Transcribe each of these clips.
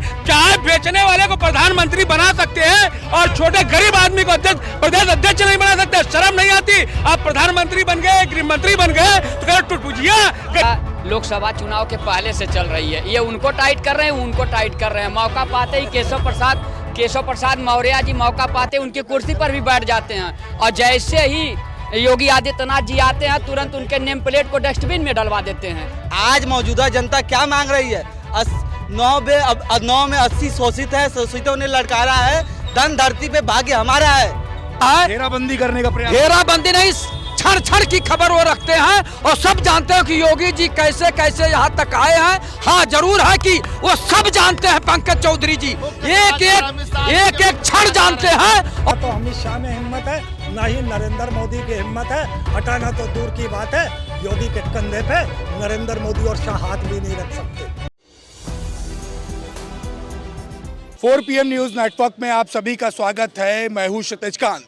चाय बेचने वाले को प्रधानमंत्री बना सकते हैं और छोटे गरीब आदमी को प्रदेश अध्यक्ष नहीं बना सकते। शर्म नहीं आती? आप प्रधानमंत्री बन गए, गृह मंत्री बन गए तो टुटपुजिया। लोकसभा चुनाव के पहले से चल रही है, ये उनको टाइट कर रहे हैं, उनको टाइट कर रहे हैं। मौका पाते ही केशव प्रसाद मौर्य जी मौका पाते उनकी कुर्सी पर भी बैठ जाते हैं और जैसे ही योगी आदित्यनाथ जी आते हैं तुरंत उनके नेम प्लेट को डस्टबिन में डलवा देते हैं। आज मौजूदा जनता क्या मांग रही है? 9 में 80 शोषित है, शोषितों ने लड़कारा है, धन धरती पे भाग्य हमारा है। घेराबंदी करने का प्रयास। घेराबंदी नहीं, क्षण क्षण की खबर वो रखते हैं और सब जानते हैं कि योगी जी कैसे कैसे यहाँ तक आए हैं। हाँ जरूर है कि वो सब जानते हैं, पंकज चौधरी जी एक एक क्षण जानते हैं। और तो अमित शाह में हिम्मत है, ना ही नरेंद्र मोदी की हिम्मत है। हटाना तो दूर की बात है, योगी के कंधे पे नरेंद्र मोदी और शाह हाथ भी नहीं रख सकते। 4 PM न्यूज नेटवर्क में आप सभी का स्वागत है। मैं हूं क्षितिज कांत।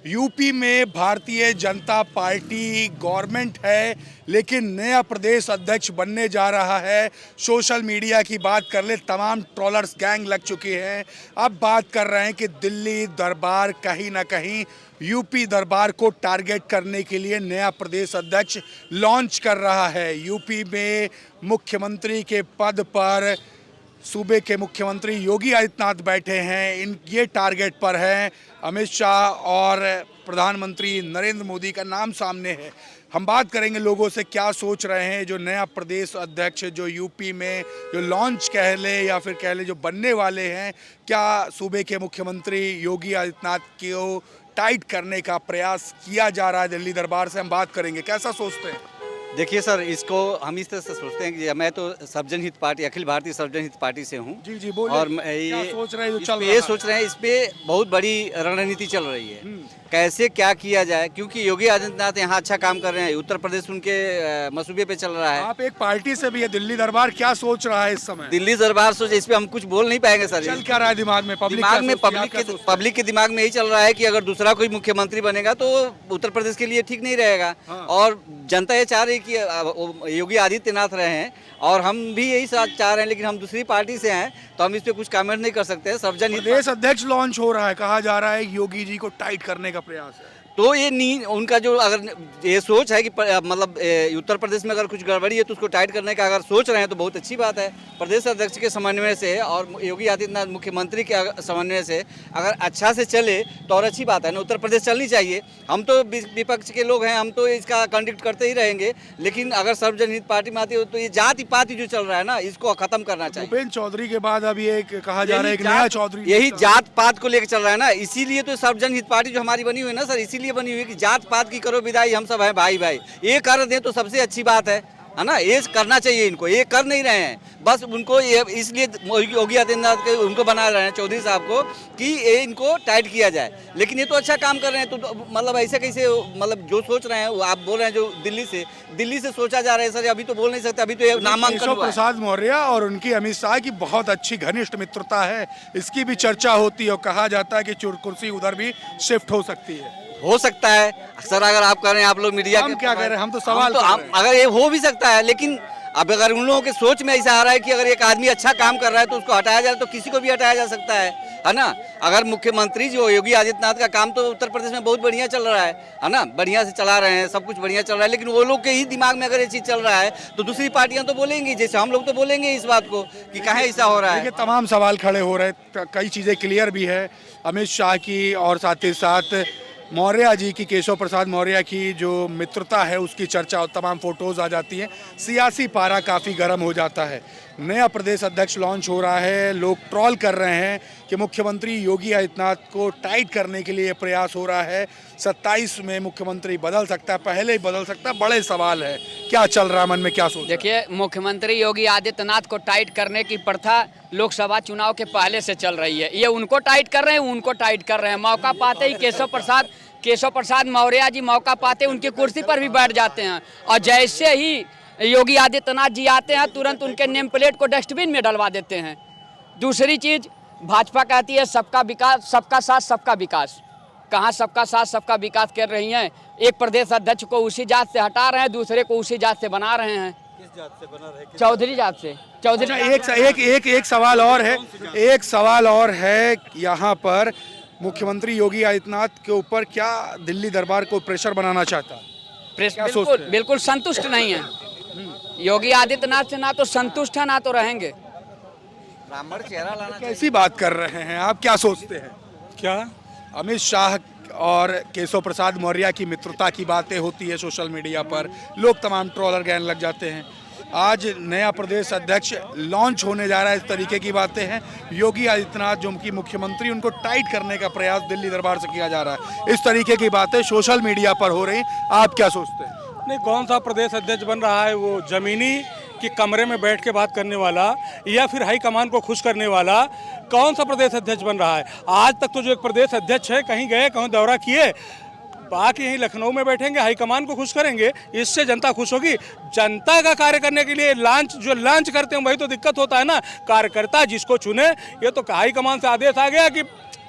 यूपी में भारतीय जनता पार्टी गवर्नमेंट है, लेकिन नया प्रदेश अध्यक्ष बनने जा रहा है। सोशल मीडिया की बात कर ले, तमाम ट्रोलर्स गैंग लग चुके हैं। अब बात कर रहे हैं कि दिल्ली दरबार कहीं ना कहीं यूपी दरबार को टारगेट करने के लिए नया प्रदेश अध्यक्ष लॉन्च कर रहा है। यूपी में मुख्यमंत्री के पद पर सूबे के मुख्यमंत्री योगी आदित्यनाथ बैठे हैं। ये टारगेट पर है। अमित शाह और प्रधानमंत्री नरेंद्र मोदी का नाम सामने है। हम बात करेंगे लोगों से क्या सोच रहे हैं। जो नया प्रदेश अध्यक्ष जो यूपी में जो लॉन्च कह ले या फिर कह ले जो बनने वाले हैं, क्या सूबे के मुख्यमंत्री योगी आदित्यनाथ को टाइट करने का प्रयास किया जा रहा है दिल्ली दरबार से? हम बात करेंगे, कैसा सोचते हैं? देखिए सर, इसको हम इस तरह से सोचते हैं कि मैं तो सर्वजन हित पार्टी, अखिल भारतीय सर्वजन हित पार्टी से हूँ। जी बोलिए। और क्या सोच रहे हैं? सोच रहे हैं इस पे बहुत बड़ी रणनीति चल रही है, कैसे क्या किया जाए, क्योंकि योगी आदित्यनाथ यहाँ अच्छा काम कर रहे हैं। उत्तर प्रदेश उनके मसूबे पे चल रहा है। आप एक पार्टी से भी है। दिल्ली दरबार क्या सोच रहा है इस समय? दिल्ली दरबार सोच, इस पे हम कुछ बोल नहीं पाएंगे सर। चल क्या रहा है दिमाग में? पब्लिक के दिमाग में यही चल रहा है कि अगर दूसरा कोई मुख्यमंत्री बनेगा तो उत्तर प्रदेश के लिए ठीक नहीं रहेगा। और जनता ये चाह रही है कि योगी आदित्यनाथ रहे हैं और हम भी यही चाह रहे हैं, लेकिन हम दूसरी पार्टी से हैं तो हम इस पे कुछ कमेंट नहीं कर सकते। सर्वजन प्रदेश अध्यक्ष लॉन्च हो रहा है, कहा जा रहा है योगी जी को टाइट करने का प्रयास है। तो ये नहीं, उनका जो अगर ये सोच है कि मतलब उत्तर प्रदेश में अगर कुछ गड़बड़ी है तो उसको टाइट करने का अगर सोच रहे हैं तो बहुत अच्छी बात है। प्रदेश अध्यक्ष के समन्वय से और योगी आदित्यनाथ मुख्यमंत्री के समन्वय से अगर अच्छा से चले तो और अच्छी बात है ना। उत्तर प्रदेश चलनी चाहिए। हम तो विपक्ष के लोग हैं, हम तो इसका कंडक्ट करते ही रहेंगे, लेकिन अगर सर्वजन हित पार्टी में आती है तो ये जाति पाति जो चल रहा है ना, इसको खत्म करना चाहिए। भूपेंद्र चौधरी के बाद अब ये कहा जा रहा है कि नया चौधरी, यही जात पात को लेकर चल रहा है ना। इसीलिए तो सर्वजन हित पार्टी जो हमारी बनी हुई है ना सर, इसीलिए बनी हुई है कि जात पात की करो विदाई, हम सब हैं भाई भाई। ये कर दें तो सबसे अच्छी बात है ना। ये करना चाहिए इनको, ये कर नहीं रहे हैं। बस उनको ये इसलिए योगी आदित्यनाथ के उनको बना रहे हैं चौधरी साहब को कि ये इनको टाइट किया जाए, लेकिन ये तो अच्छा काम कर रहे हैं। तो मतलब ऐसे कैसे, मतलब जो सोच रहे हैं वो आप बोल रहे हैं जो दिल्ली से सोचा जा रहा है सर, अभी तो बोल नहीं सकते। अभी तो नामांकन केशव प्रसाद मौर्य और उनकी अमित शाह की बहुत अच्छी घनिष्ठ मित्रता है, इसकी भी चर्चा होती है और कहा जाता है कि कुर्सी उधर भी शिफ्ट हो सकती है। हो सकता है सर, अगर आप कह रहे हैं, आप लोग मीडिया हम क्या कह रहे हैं? हम तो सवाल अगर ये हो भी सकता है, लेकिन अब अगर उन लोगों के सोच में ऐसा आ रहा है कि अगर एक आदमी अच्छा काम कर रहा है तो उसको हटाया जाए, तो किसी को भी हटाया जा सकता है ना। अगर मुख्यमंत्री जो योगी आदित्यनाथ का काम तो उत्तर प्रदेश में बहुत बढ़िया चल रहा है ना, बढ़िया से चला रहे हैं, सब कुछ बढ़िया चल रहा है, लेकिन वो लोग के ही दिमाग में अगर ये चीज़ चल रहा है तो दूसरी पार्टियां तो बोलेंगी, जैसे हम लोग तो बोलेंगे इस बात को कि कहाँ ऐसा हो रहा है। तमाम सवाल खड़े हो रहे हैं, कई चीज़ें क्लियर भी है अमित शाह की और साथ ही साथ मौर्य जी की, केशव प्रसाद मौर्य की जो मित्रता है उसकी चर्चा और तमाम फोटोज़ आ जाती हैं। सियासी पारा काफ़ी गर्म हो जाता है। नया प्रदेश अध्यक्ष लॉन्च हो रहा है। लोग ट्रोल कर रहे हैं कि मुख्यमंत्री योगी आदित्यनाथ को टाइट करने के लिए प्रयास हो रहा है। 27 में मुख्यमंत्री बदल सकता है, पहले ही बदल सकता है। बड़े सवाल है, क्या चल रहा है मन में, क्या सोच? देखिए, मुख्यमंत्री योगी आदित्यनाथ को टाइट करने की प्रथा लोकसभा चुनाव के पहले से चल रही है। ये उनको टाइट कर रहे हैं, उनको टाइट कर रहे हैं। मौका पाते ही केशव प्रसाद मौर्य जी मौका पाते उनकी कुर्सी पर भी बैठ जाते हैं और जैसे ही योगी आदित्यनाथ जी आते हैं तुरंत उनके नेम प्लेट को डस्टबिन में डलवा देते हैं। दूसरी चीज़, भाजपा कहती है सबका विकास, सबका साथ सबका विकास। कहाँ सबका साथ सबका विकास कर रही हैं? एक प्रदेश अध्यक्ष को उसी जात से हटा रहे हैं, दूसरे को उसी जात से बना रहे हैं। किस जात से बना रहे? चौधरी जात से। चौधरी अच्छा, एक सवाल और है, एक सवाल और है यहाँ पर मुख्यमंत्री योगी आदित्यनाथ के ऊपर क्या दिल्ली दरबार को प्रेशर बनाना चाहता है? क्या सोचते बिल्कुल हैं? बिल्कुल संतुष्ट नहीं है योगी आदित्यनाथ से, ना तो संतुष्ट है ना तो रहेंगे। ब्राह्मण चेहरा लाना कैसी बात कर रहे हैं आप, क्या सोचते हैं? क्या अमित शाह और केशव प्रसाद मौर्य की मित्रता की बातें होती है सोशल मीडिया पर, लोग तमाम ट्रोलर गैंग लग जाते हैं। आज नया प्रदेश अध्यक्ष लॉन्च होने जा रहा है, इस तरीके की बातें हैं। योगी आदित्यनाथ जो कि मुख्यमंत्री, उनको टाइट करने का प्रयास दिल्ली दरबार से किया जा रहा है, इस तरीके की बातें सोशल मीडिया पर हो रही। आप क्या सोचते हैं? नहीं, कौन सा प्रदेश अध्यक्ष बन रहा है? वो जमीनी कि कमरे में बैठ के बात करने वाला या फिर हाईकमान को खुश करने वाला, कौन सा प्रदेश अध्यक्ष बन रहा है? आज तक तो जो एक प्रदेश अध्यक्ष है, कहीं गए, कहीं दौरा किए, बाकी यहीं लखनऊ में बैठेंगे, हाईकमान को खुश करेंगे, इससे जनता खुश होगी? जनता का कार्य करने के लिए लॉन्च करते हैं वही तो दिक्कत होता है ना। कार्यकर्ता जिसको चुने, ये तो हाईकमान से आदेश आ गया कि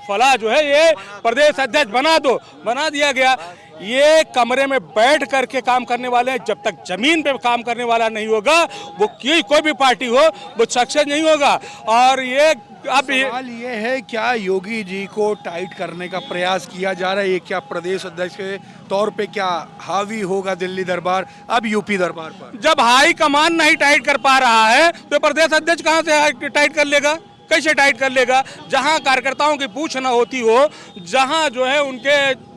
फला जो है ये प्रदेश अध्यक्ष बना दो, बना दिया गया। ये कमरे में बैठ करके काम करने वाले हैं, जब तक जमीन पे काम करने वाला नहीं होगा, वो कोई भी पार्टी हो, वो सक्सेस नहीं होगा। और ये अब सवाल ये है, क्या योगी जी को टाइट करने का प्रयास किया जा रहा है? ये क्या प्रदेश अध्यक्ष के तौर पे क्या हावी होगा दिल्ली दरबार अब यूपी दरबार पर? जब हाई कमान नहीं टाइट कर पा रहा है तो प्रदेश अध्यक्ष कहाँ से टाइट कर लेगा? कैसे टाइट कर लेगा? जहां कार्यकर्ताओं की पूछ ना होती हो, जहां जो है उनके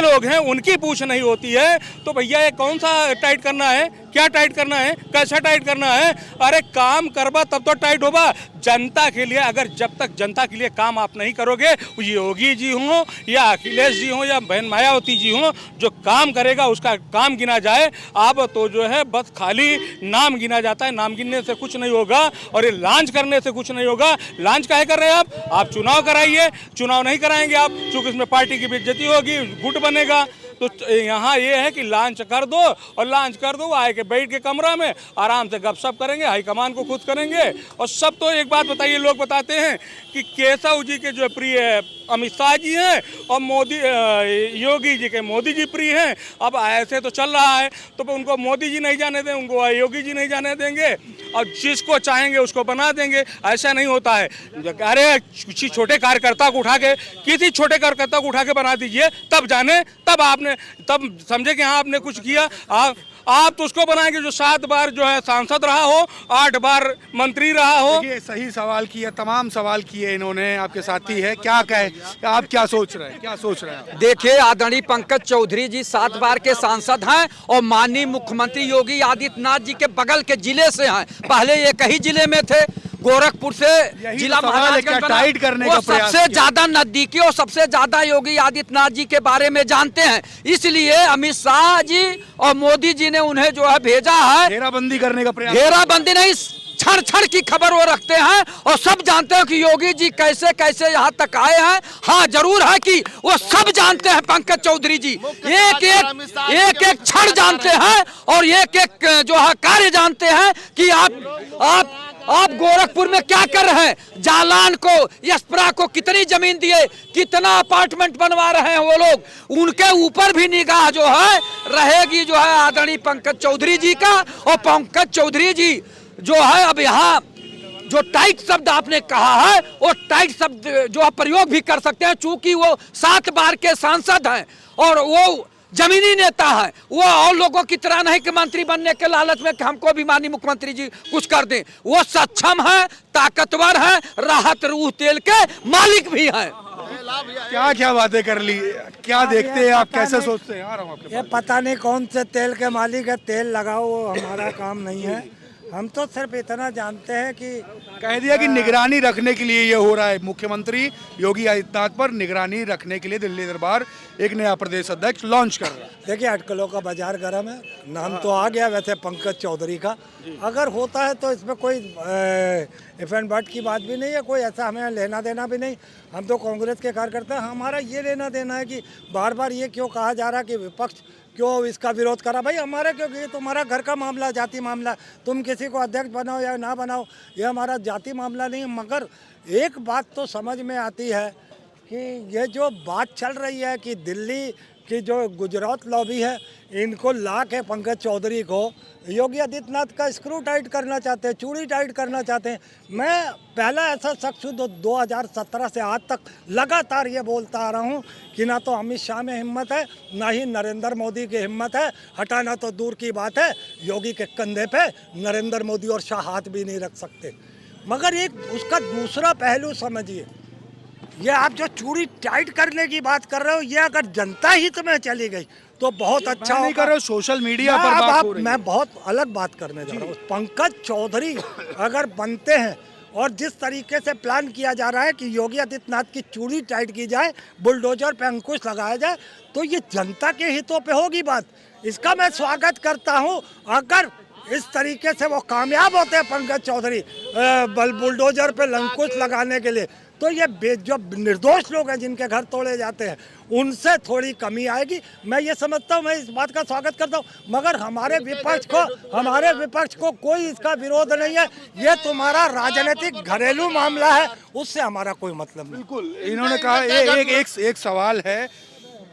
लोग हैं उनकी पूछ नहीं होती है, तो भैया ये कौन सा टाइट करना है? क्या टाइट करना है? कैसा टाइट करना है? अरे काम करबा तब तो टाइट होगा। जनता के लिए, अगर जब तक जनता के लिए काम आप नहीं करोगे, योगी जी हों या अखिलेश जी हों या बहन मायावती जी हों, जो काम करेगा उसका काम गिना जाए। आप तो जो है बस खाली नाम गिना जाता है, नाम गिनने से कुछ नहीं होगा और ये लॉन्च करने से कुछ नहीं होगा। लॉन्च काहे कर रहे हैं आप चुनाव कराइए, चुनाव नहीं कराएंगे आप, चूँकि इसमें पार्टी की बेइज्जती होगी, गुट बनेगा। तो यहाँ ये है कि लॉन्च कर दो, और लॉन्च कर दो, आए के बैठ के कमरा में आराम से गपशप करेंगे, हाईकमान को खुश करेंगे। और सब तो एक बात बताइए, लोग बताते हैं कि केशव जी के जो प्रिय अमित शाह जी हैं और योगी जी के मोदी जी प्रिय हैं। अब ऐसे तो चल रहा है, तो उनको मोदी जी नहीं जाने दें, उनको योगी जी नहीं जाने देंगे, और जिसको चाहेंगे उसको बना देंगे। ऐसा नहीं होता है। अरे किसी छोटे कार्यकर्ता को उठा के बना दीजिए, तब जाने, तब समझे कि हाँ आपने कुछ किया। आप तो उसको बनाएंगे जो 7 बार जो है सांसद रहा हो, 8 बार मंत्री रहा हो। ये सही सवाल किया, तमाम सवाल किए इन्होंने। आपके साथी है, क्या कहे, आप क्या सोच रहे हैं? देखिए, आदरणीय पंकज चौधरी जी 7 बार के सांसद हैं और माननीय मुख्यमंत्री योगी आदित्यनाथ जी के बगल के जिले से हैं। पहले एक ही जिले में थे, गोरखपुर से जिला महाराजगंज टाइट करने का प्रयास सबसे ज्यादा नजदीकी और सबसे ज्यादा योगी आदित्यनाथ जी के बारे में जानते हैं, इसलिए अमित शाह जी और मोदी जी ने उन्हें जो है भेजा है। घेराबंदी करने का प्रयास, घेराबंदी नहीं, क्षण क्षण की खबर वो रखते हैं और सब जानते हैं कि योगी जी कैसे कैसे यहाँ तक आए हैं। हाँ जरूर है कि वो सब जानते हैं, पंकज चौधरी जी एक क्षण जानते हैं और एक जो है कार्य जानते हैं कि आप गोरखपुर में क्या कर रहे हैं। जालान को, यशप्रा को कितनी जमीन दिए, कितना अपार्टमेंट बनवा रहे हैं वो लोग, उनके ऊपर भी निगाह जो है रहेगी जो है आदरणीय पंकज चौधरी जी का। और पंकज चौधरी जी जो है अब यहाँ जो टाइट शब्द आपने कहा है, वो टाइट शब्द जो है प्रयोग भी कर सकते हैं, चूंकि वो 7 बार के सांसद हैं और वो जमीनी नेता है। वो और लोगों की तरह नहीं कि मंत्री बनने के लालच में कि हमको भी माननीय मुख्यमंत्री जी कुछ कर दें। वो सक्षम है, ताकतवर है, राहत रूह तेल के मालिक भी हैं। क्या बातें कर ली, क्या देखते हैं आप, कैसे सोचते हैं? आ रहा हूं आपके ये पता नहीं कौन से तेल के मालिक है, तेल लगाओ, वो हमारा काम नहीं है। हम तो सिर्फ इतना जानते हैं कि कह दिया कि निगरानी रखने के लिए ये हो रहा है। मुख्यमंत्री योगी आदित्यनाथ पर निगरानी रखने के लिए दिल्ली दरबार एक नया प्रदेश अध्यक्ष लॉन्च कर रहा है। देखिए, अटकलों का बाजार गर्म है, नाम तो आ गया वैसे पंकज चौधरी का। अगर होता है तो इसमें कोई इफ एंड बट की बात भी नहीं है, कोई ऐसा हमें लेना देना भी नहीं। हम तो कांग्रेस के कार्यकर्ता, हमारा ये लेना देना है कि बार बार ये क्यों कहा जा रहा कि विपक्ष क्यों इसका विरोध करा। भाई हमारा क्योंकि ये तुम्हारा घर का मामला, जाति मामला, तुम किसी को अध्यक्ष बनाओ या ना बनाओ, ये हमारा जाति मामला नहीं है। मगर एक बात तो समझ में आती है कि ये जो बात चल रही है कि दिल्ली की जो गुजरात लॉबी है, इनको ला के पंकज चौधरी को योगी आदित्यनाथ का स्क्रू टाइट करना चाहते हैं, चूड़ी टाइट करना चाहते हैं। मैं पहला ऐसा शख्स हूँ 2017 से आज तक लगातार ये बोलता आ रहा हूँ कि ना तो अमित शाह में हिम्मत है, ना ही नरेंद्र मोदी की हिम्मत है। हटाना तो दूर की बात है, योगी के कंधे पे नरेंद्र मोदी और शाह हाथ भी नहीं रख सकते। मगर एक उसका दूसरा पहलू समझिए, ये आप जो चूड़ी टाइट करने की बात कर रहे हो, ये अगर जनता हित में चली गई तो बहुत अच्छा नहीं कर रहे हो, सोशल मीडिया पर बात हो रही है। मैं बहुत अलग बात करने जा रहा हूँ। पंकज चौधरी अगर बनते हैं और जिस तरीके से प्लान किया जा रहा है कि योगी आदित्यनाथ की चूड़ी टाइट की जाए, बुलडोजर पे अंकुश लगाया जाए, तो ये जनता के हितों पे होगी बात। इसका मैं स्वागत करता हूँ। अगर इस तरीके से वो कामयाब होते हैं पंकज चौधरी बुलडोजर पे अंकुश लगाने के लिए, तो ये जो निर्दोष लोग हैं जिनके घर तोड़े जाते हैं उनसे थोड़ी कमी आएगी। मैं ये समझता हूँ, मैं इस बात का स्वागत करता हूँ। मगर हमारे विपक्ष को कोई इसका विरोध नहीं है। ये तुम्हारा राजनीतिक घरेलू मामला है, उससे हमारा कोई मतलब नहीं। बिल्कुल, इन्होंने कहा एक सवाल है,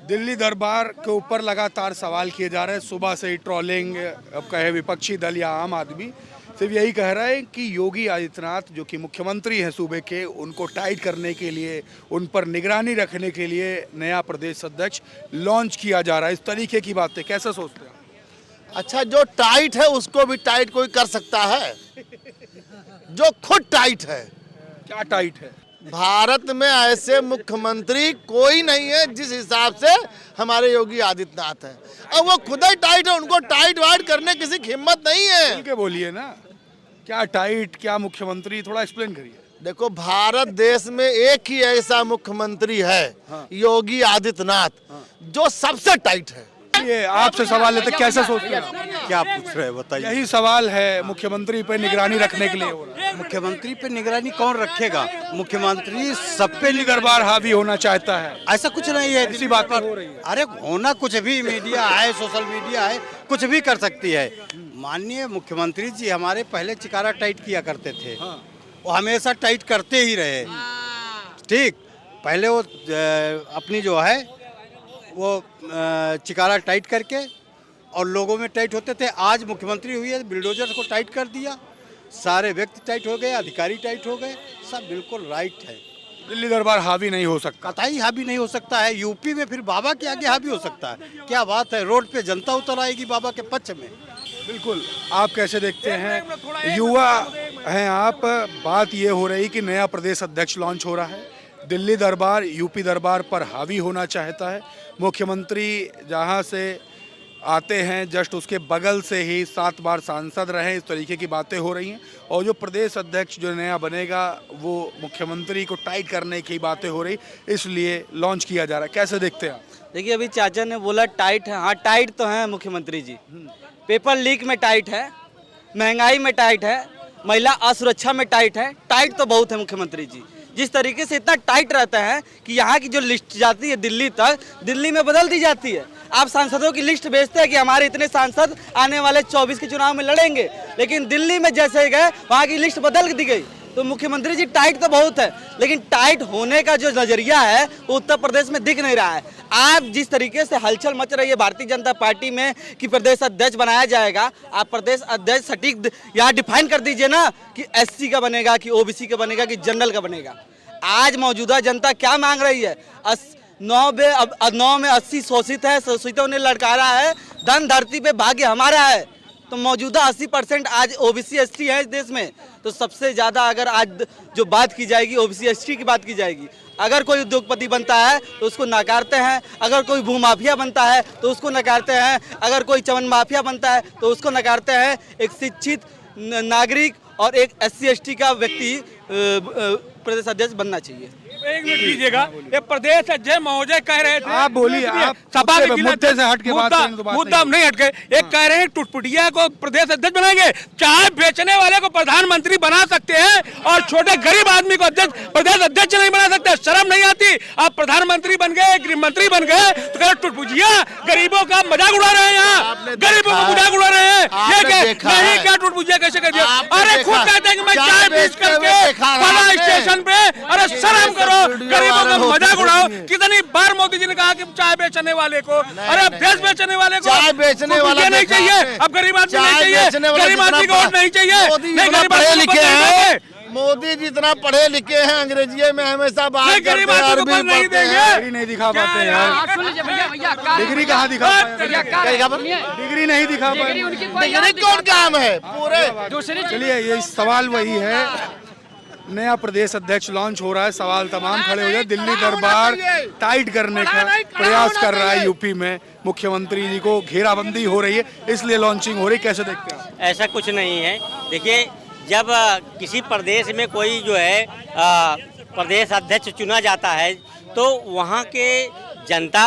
दिल्ली दरबार के ऊपर लगातार सवाल किए जा रहे हैं। सुबह से ही ट्रोलिंग, अब कहे विपक्षी दल या आम आदमी सिर्फ यही कह रहा है कि योगी आदित्यनाथ जो कि मुख्यमंत्री हैं सूबे के, उनको टाइट करने के लिए, उन पर निगरानी रखने के लिए नया प्रदेश अध्यक्ष लॉन्च किया जा रहा है। इस तरीके की बातें कैसे सोचते हैं? अच्छा, जो टाइट है उसको भी टाइट कोई कर सकता है? जो खुद टाइट है। क्या टाइट है? भारत में ऐसे मुख्यमंत्री कोई नहीं है जिस हिसाब से हमारे योगी आदित्यनाथ हैं। अब वो खुद ही टाइट है, उनको टाइट वाइट करने किसी की हिम्मत नहीं है। खुल के बोलिए ना, क्या टाइट, क्या मुख्यमंत्री, थोड़ा एक्सप्लेन करिए। देखो, भारत देश में एक ही ऐसा मुख्यमंत्री है, योगी आदित्यनाथ, जो सबसे टाइट है। ये आपसे सवाल लेते कैसे सोचते हैं? क्या पूछ रहे हैं बताइए। यही सवाल है, मुख्यमंत्री पे निगरानी रखने के लिए हो रहा है। मुख्यमंत्री पे निगरानी कौन रखेगा? मुख्यमंत्री सब पे दिल्ली दरबार हावी होना चाहता है, ऐसा कुछ नहीं है। इसी बात पर हो रही है। अरे होना कुछ भी, मीडिया है, सोशल मीडिया है, कुछ भी कर सकती है। माननीय मुख्यमंत्री जी हमारे पहले चिकारा टाइट किया करते थे, वो हमेशा टाइट करते ही रहे। ठीक, पहले वो अपनी जो है वो चिकारा टाइट करके और लोगों में टाइट होते थे। आज मुख्यमंत्री हुई है, बिल्डोजर को टाइट कर दिया, सारे व्यक्ति टाइट हो गए, अधिकारी टाइट हो गए, सब बिल्कुल राइट है। दिल्ली दरबार हावी नहीं हो सकता। कतई हावी नहीं हो सकता है। यूपी में फिर बाबा के आगे हावी हो सकता है? क्या बात है, रोड पे जनता उतर आएगी बाबा के पक्ष में। बिल्कुल, आप कैसे देखते हैं? युवा हैं आप, बात ये हो रही कि नया प्रदेश अध्यक्ष लॉन्च हो रहा है, दिल्ली दरबार यूपी दरबार पर हावी होना चाहता है। मुख्यमंत्री जहां से आते हैं जस्ट उसके बगल से ही 7 बार सांसद रहे, इस तरीके की बातें हो रही हैं। और जो प्रदेश अध्यक्ष जो नया बनेगा वो मुख्यमंत्री को टाइट करने की बातें हो रही, इसलिए लॉन्च किया जा रहा है। कैसे देखते हैं आप? देखिए, अभी चाचा ने बोला टाइट है। हाँ, टाइट तो है मुख्यमंत्री जी। पेपर लीक में टाइट है, महंगाई में टाइट है, महिला असुरक्षा में टाइट है। टाइट तो बहुत है मुख्यमंत्री जी। जिस तरीके से इतना टाइट रहता है कि यहाँ की जो लिस्ट जाती है दिल्ली तक, दिल्ली में बदल दी जाती है। आप सांसदों की लिस्ट भेजते हैं कि हमारे इतने सांसद आने वाले 24 के चुनाव में लड़ेंगे, लेकिन दिल्ली में जैसे ही गए वहाँ की लिस्ट बदल दी गई। तो मुख्यमंत्री जी टाइट तो बहुत है, लेकिन टाइट होने का जो नजरिया है वो उत्तर प्रदेश में दिख नहीं रहा है। आप जिस तरीके से हलचल मच रही है भारतीय जनता पार्टी में कि प्रदेश अध्यक्ष बनाया जाएगा, आप प्रदेश अध्यक्ष सटीक यहाँ डिफाइन कर दीजिए ना कि एससी का बनेगा, कि ओबीसी का बनेगा, कि जनरल का बनेगा। आज मौजूदा जनता क्या मांग रही है? 9 में 80 शोषित है, शोषितों ने लड़कारा है, धन धरती पे भाग्य हमारा है। तो मौजूदा 80% आज ओबीसी एसटी है इस देश में। तो सबसे ज़्यादा अगर आज जो बात की जाएगी ओबीसी एसटी की बात की जाएगी। अगर कोई उद्योगपति बनता है तो उसको नकारते हैं, अगर कोई भूमाफिया बनता है तो उसको नकारते हैं, अगर कोई चवन माफिया बनता है तो उसको नकारते हैं। एक शिक्षित नागरिक और एक एससी एसटी का व्यक्ति प्रदेश अध्यक्ष बनना चाहिए। एक मिनट लीजिएगा, ये प्रदेश अध्यक्ष महोदय कह रहे थे, आप बोलिए, आप सभा में मुद्दे से हट के बात करें तो बात मुद्दा नहीं हट गए। एक कह रहे हैं टुटपुटिया को प्रदेश अध्यक्ष बनाएंगे, चाय बेचने वाले को प्रधानमंत्री बना सकते हैं और छोटे गरीब आदमी को अध्यक्ष प्रदेश अध्यक्ष नहीं बना सकते। शर्म नहीं आती? आप प्रधानमंत्री बन गए, गृह मंत्री बन गए, तो कह टुटपुटिया गरीबों का मजाक उड़ा रहे हैं, यहाँ गरीबों का मजाक उड़ा रहे हैं। ये नहीं क्या टुटपुटिया कैसे कर दिया? अरे खुद कहते हैं कि मैं चाय बेच करके फला स्टेशन पे, अरे शर्म करो, गरीबों का मजाक उड़ाओ। कितनी बार मोदी जी ने कहा कि चाय बेचने वाले को, अरे भैंस बेचने वाले को, चाय बेचने वाला ये नहीं चाहिए, अब गरीब आदमी नहीं चाहिए, गरीब आदमी को वोट नहीं चाहिए, नहीं गरीब पढ़े आदमी को लिखे वोट नहीं हैं, देंगे। मोदी जितना पढ़े लिखे हैं, अंग्रेजी में हमेशा बात नहीं, करते गरीब हैं, आदमी को अरबी वोट नहीं पढ़ते हैं। देंगे। डिग्री नहीं दिखा पाते यार, सुन लीजिए भैया, भैया डिग्री कहाँ दिखा पाए? क्या डिग्री नहीं दिखा पाए। डिग्री कौन काम है पूरे? दूसरी चलिए, ये सवाल वही है, नया प्रदेश अध्यक्ष लॉन्च हो रहा है, सवाल तमाम खड़े हो जाए। दिल्ली दरबार टाइट करने का प्रयास कर रहा है यूपी में, मुख्यमंत्री जी को घेराबंदी हो रही है, इसलिए लॉन्चिंग हो रही है, कैसे देखते हैं आप? ऐसा कुछ नहीं है। देखिए, जब किसी प्रदेश में कोई जो है प्रदेश अध्यक्ष चुना जाता है तो वहाँ के जनता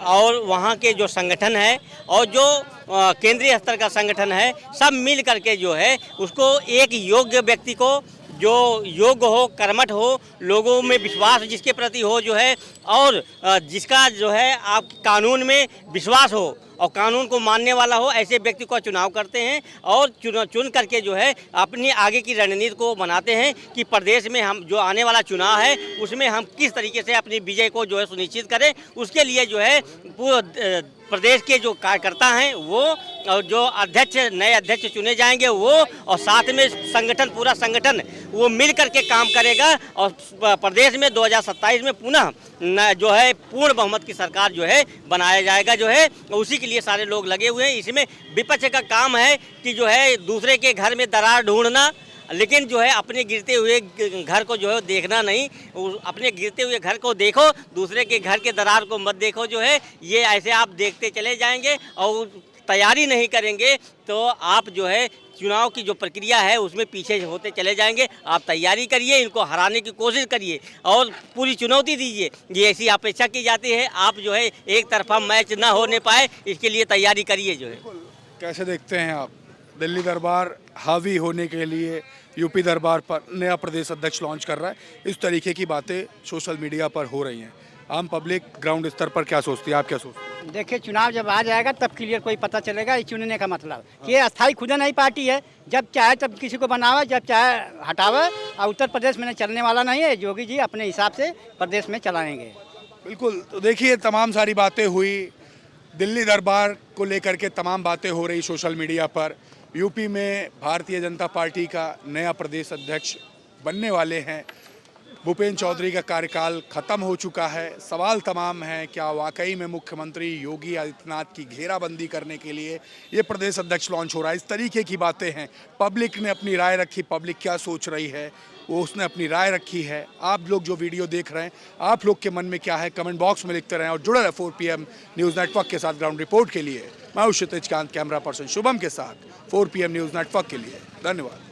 और वहाँ के जो संगठन है और जो केंद्रीय स्तर का संगठन है, सब मिल करके जो है उसको एक योग्य व्यक्ति को, जो योग्य हो, कर्मठ हो, लोगों में विश्वास जिसके प्रति हो जो है, और जिसका जो है आप कानून में विश्वास हो और कानून को मानने वाला हो, ऐसे व्यक्ति को चुनाव करते हैं और चुन करके जो है अपनी आगे की रणनीति को बनाते हैं कि प्रदेश में हम जो आने वाला चुनाव है उसमें हम किस तरीके से अपनी विजय को जो है सुनिश्चित करें। उसके लिए जो है प्रदेश के जो कार्यकर्ता हैं वो, और जो अध्यक्ष, नए अध्यक्ष चुने जाएंगे वो, और साथ में संगठन, पूरा संगठन वो मिल करके काम करेगा और प्रदेश में 2027 में पुनः जो है पूर्ण बहुमत की सरकार जो है बनाया जाएगा जो है। उसी के लिए सारे लोग लगे हुए हैं। इसमें विपक्ष का काम है कि जो है दूसरे के घर में दरार ढूंढना, लेकिन जो है अपने गिरते हुए घर को जो है देखना नहीं, अपने गिरते हुए घर को देखो, दूसरे के घर के दरार को मत देखो जो है। ये ऐसे आप देखते चले जाएंगे और तैयारी नहीं करेंगे तो आप जो है चुनाव की जो प्रक्रिया है उसमें पीछे होते चले जाएंगे। आप तैयारी करिए, इनको हराने की कोशिश करिए और पूरी चुनौती दीजिए। ये ऐसी अपेक्षा की जाती है, आप जो है एक तरफा मैच ना होने पाए, इसके लिए तैयारी करिए जो है। कैसे देखते हैं आप, दिल्ली दरबार हावी होने के लिए यूपी दरबार पर नया प्रदेश अध्यक्ष लॉन्च कर रहा है, इस तरीके की बातें सोशल मीडिया पर हो रही हैं। आम पब्लिक ग्राउंड स्तर पर क्या सोचती है, आप क्या सोचते हैं? देखिए, चुनाव जब आ जाएगा तब क्लियर कोई पता चलेगा ये चुनने का मतलब कि ये अस्थाई खुदा नहीं पार्टी है, जब चाहे तब किसी को बनावे, जब चाहे हटावे। और उत्तर प्रदेश में चलने वाला नहीं है, योगी जी अपने हिसाब से प्रदेश में चलाएंगे। बिल्कुल, तो देखिए तमाम सारी बातें हुई, दिल्ली दरबार को लेकर के तमाम बातें हो रही सोशल मीडिया पर। यूपी में भारतीय जनता पार्टी का नया प्रदेश अध्यक्ष बनने वाले हैं, भूपेंद्र चौधरी का कार्यकाल खत्म हो चुका है। सवाल तमाम हैं, क्या वाकई में मुख्यमंत्री योगी आदित्यनाथ की घेराबंदी करने के लिए ये प्रदेश अध्यक्ष लॉन्च हो रहा है, इस तरीके की बातें हैं। पब्लिक ने अपनी राय रखी, पब्लिक क्या सोच रही है वो उसने अपनी राय रखी है। आप लोग जो वीडियो देख रहे हैं, आप लोग के मन में क्या है, कमेंट बॉक्स में लिखते रहें और जुड़े रहे 4 PM न्यूज़ नेटवर्क के साथ। ग्राउंड रिपोर्ट के लिए मैं क्षितिज कांत, कैमरा पर्सन शुभम के साथ 4 PM न्यूज़ नेटवर्क के लिए धन्यवाद।